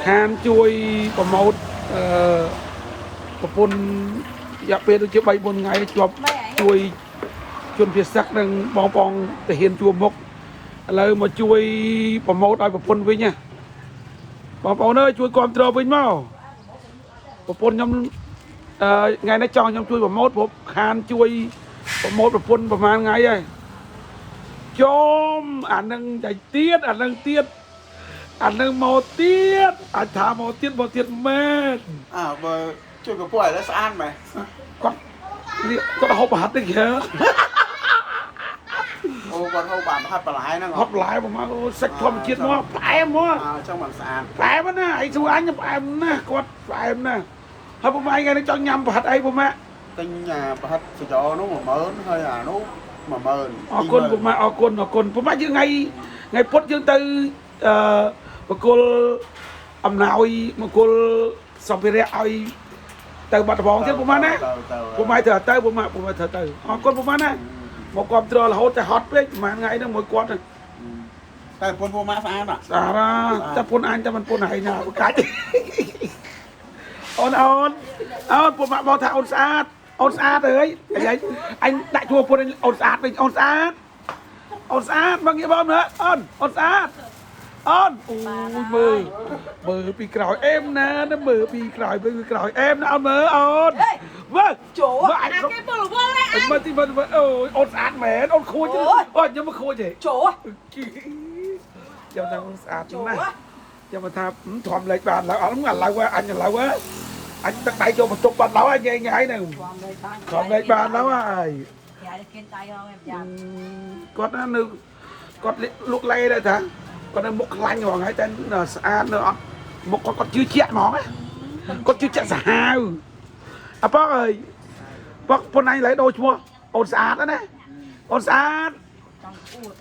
ខានជួយប្រម៉ូទប្រពន្ធរយៈពេលដូចជា3 4ថ្ងៃជាប់ជួយជនភៀសសឹកនិងបងប្អូនទាហានជួរមុខឥឡូវមកជួយប្រម៉ូទឲ្យប្រពន្ធវិញណាបងប្អូនអើយជួយគ្រប់គ្រងវិញមកប្រពន្ធខ្ញុំថ្ងៃនេះចង់ខ្ញុំជួយប្រម៉ូទព្រោះខានជួយប្រម៉ូទប្រពន្ធប្រហែលថ្ងៃហើយចូលអានឹងតែទៀតអានឹងទៀតអានឹងមកទៀតអាចថាមកទៀតមែនបើជួយកពួយឲ្យស្អាតមែនគាត់ហូបប្រហិតទេគេអូគាត់ហូបប្រហិតបន្លែហ្នឹងហូបបន្លែប្រហែលសាច់ធម្មជាតិមកផ្អែមមកចឹងមិនស្អាតផ្អែមណាអីស្រួលអញផ្អែមណាគាត់ផ្អែមណាហើយពុំឯងថ្ងៃនេះចង់ញ៉ាំប្រហិតអីពុំទិញប្រហិតសចរនោះ10000ហើយអានោះ10000អរគុណពុំអរគុណពុំយើងថ្ងៃពុតយើងទៅបកគលអំណោយបកគលសម្ភារៈឲ្យទៅបាត់ដំបងទៀតពុំណាពុំឯងត្រូវទៅពុំត្រូវទៅអរគុណពុំណាមកគ្រប់គ្រងរហូតតែហត់ពេកប្រហែលថ្ងៃហ្នឹងមួយគាត់តែពុនពុំស្អាតស្អាតតែពុនអញតែមិនពុនឯងណាកាច់អូនពុំមកថាអូនស្អាតហើយអញដាក់ជួពុនអូនស្អាតវិញអូនស្អាតមកងាកបងមើលអូនស្អាតអូនអូយមើលពីក្រោយអេមណាមើលពីក្រោយអេមណាអូនមើលអូនមើលចូលអាគេមើលមើលទីមើលអូយអូនស្អាតមែនអូនខូចអូយខ្ញុំមកខូចទេចូលខ្ញុំថាអូនស្អាតណាស់ខ្ញុំមកថាធំលេខបានឡើយអត់ឥឡូវអញអញទឹកដៃចូលបន្ទប់បាត់ឡើយញ៉ៃហ្នឹងធំលេខបានแล้วហើយគាត់ណានៅគាត់លុកលេដែរតាគាត់នៅមុខខ្លាញ់ហ្មងហើយតែស្អាតនៅអត់មុខគាត់ជឿជាក់ហ្មងគាត់ជឿជាក់សាហាវអប៉អើយបងប៉ុណ្ណៃឡើយដូរឈ្មោះអូនស្អាតណាអូនស្អាតចង់អួត